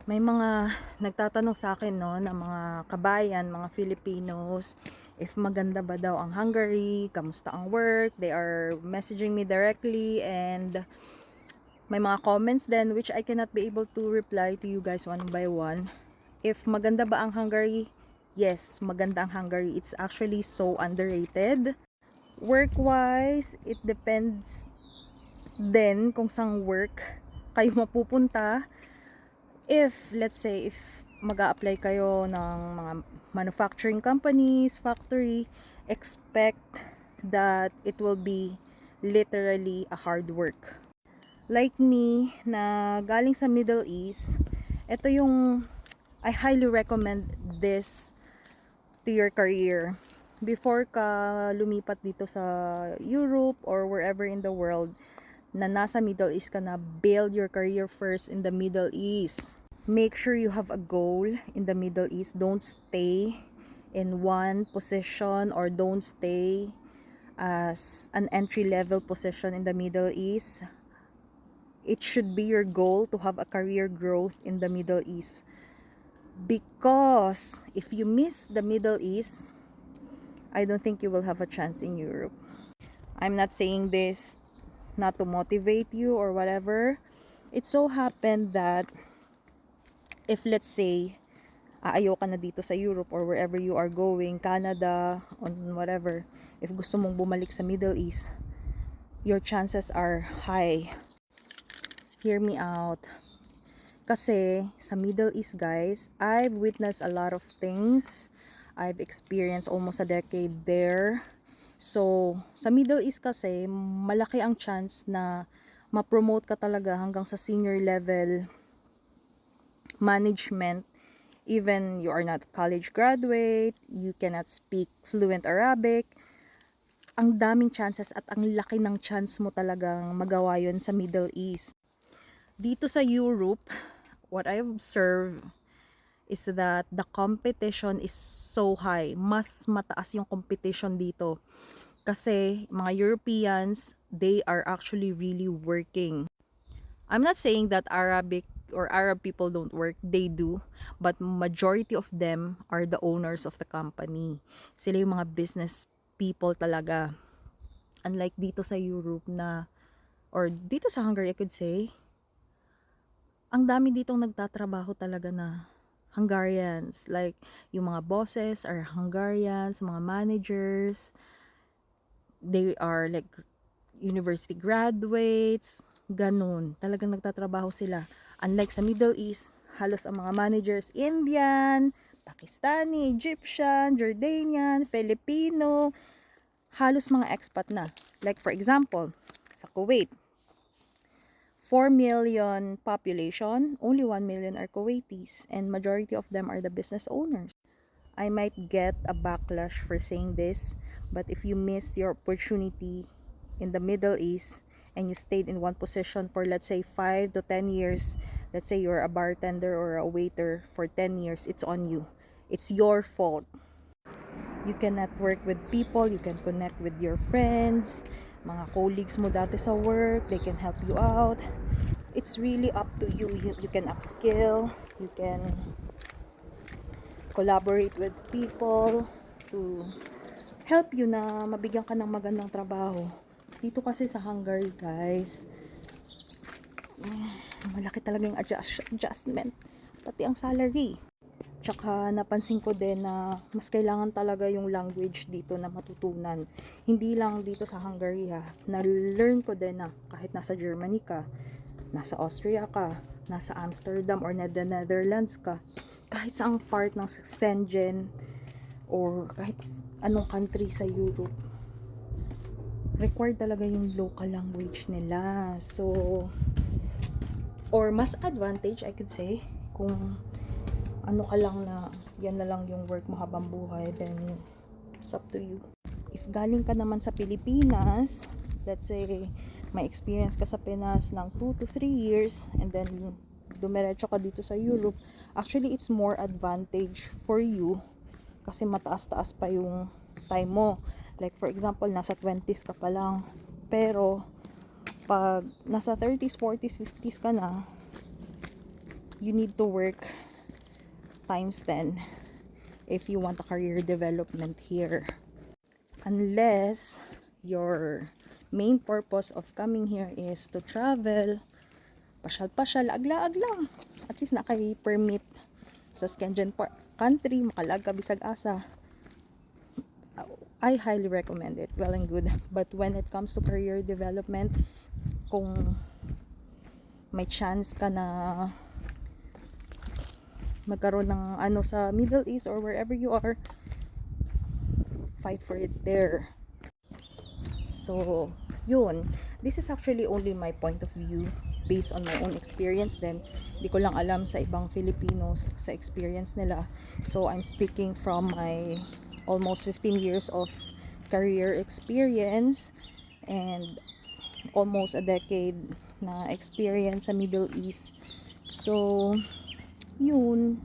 May mga nagtatanong sa akin no, na mga kabayan, mga Filipinos, if maganda ba daw ang Hungary, kamusta ang work. They are messaging me directly and may mga comments then which I cannot be able to reply to you guys one by one. If maganda ba ang Hungary? Yes, maganda ang Hungary. It's actually so underrated. Work-wise, it depends din kung saan work kayo mapupunta. If, let's say, if mag-a-apply kayo ng mga manufacturing companies, factory, expect that it will be literally a hard work. Like me, na galing sa Middle East, ito yung, I highly recommend this to your career. Before ka lumipat dito sa Europe or wherever in the world, na nasa Middle East ka na, build your career first in the Middle East. Make sure you have a goal in the Middle East. Don't stay in one position or don't stay as an entry-level position in the Middle East. It should be your goal to have a career growth in the Middle East. Because if you miss the Middle East, I don't think you will have a chance in Europe. I'm not saying this not to motivate you or whatever. It so happened that if let's say ayaw ka na dito sa Europe or wherever you are going, Canada, on whatever, if gusto mong bumalik sa Middle East, your chances are high. Hear me out. Kasi sa Middle East, guys, I've witnessed a lot of things. I've experienced almost a decade there. So, sa Middle East kasi, malaki ang chance na ma-promote ka talaga hanggang sa senior level management. Even you are not college graduate, you cannot speak fluent Arabic, ang daming chances at ang laki ng chance mo talagang magawa yun sa Middle East. Dito sa Europe, what I observe is that the competition is so high. Mas mataas yung competition dito. Kasi mga Europeans, they are actually really working. I'm not saying that Arabic or Arab people don't work. They do. But majority of them are the owners of the company. Sila yung mga business people talaga. Unlike dito sa Europe na, or dito sa Hungary, I could say, ang dami ditong nagtatrabaho talaga na Hungarians. Like, yung mga bosses are Hungarians, mga managers, they are like university graduates, ganun. Talagang nagtatrabaho sila. Unlike sa Middle East, halos ang mga managers, Indian, Pakistani, Egyptian, Jordanian, Filipino, halos mga expat na. Like for example, sa Kuwait, 4 million population, only 1 million are Kuwaitis, and majority of them are the business owners. I might get a backlash for saying this, but if you missed your opportunity in the Middle East and you stayed in one position for let's say 5 to 10 years, let's say you're a bartender or a waiter for 10 years, it's on you. It's your fault. You can network with people, you can connect with your friends, mga colleagues mo dati sa work, they can help you out. It's really up to you. You can upskill, you can collaborate with people to help you na mabigyan ka ng magandang trabaho. Dito kasi sa Hungary, guys, malaki talaga yung adjustment, pati ang salary. Tsaka napansin ko din na mas kailangan talaga yung language dito na matutunan. Hindi lang dito sa Hungary ha. Na-learn ko din na kahit nasa Germany ka, nasa Austria ka, nasa Amsterdam or the Netherlands ka, kahit saang part ng Schengen or kahit anong country sa Europe, required talaga yung local language nila. So, or mas advantage I could say, kung ano ka lang na yan na lang yung work mo habang buhay, then it's up to you. If galing ka naman sa Pilipinas, let's say may experience ka sa Pinas ng 2 to 3 years and then dumiretso ka dito sa Europe, actually it's more advantage for you kasi mataas-taas pa yung time mo. Like for example, nasa 20s ka pa lang, pero pag nasa 30s, 40s, 50s ka na, you need to work times 10 if you want a career development here. Unless your main purpose of coming here is to travel, pasyal-pasyal, aglaag lang. At least naka-permit sa Schengen country, makalag ka bisag asa. I highly recommend it. Well and good. But when it comes to career development, kung may chance ka na magkaroon ng ano sa Middle East or wherever you are, fight for it there. So, yun. This is actually only my point of view based on my own experience. Then, di ko lang alam sa ibang Filipinos sa experience nila. So, I'm speaking from my almost 15 years of career experience and almost a decade na experience sa Middle East. So, yun.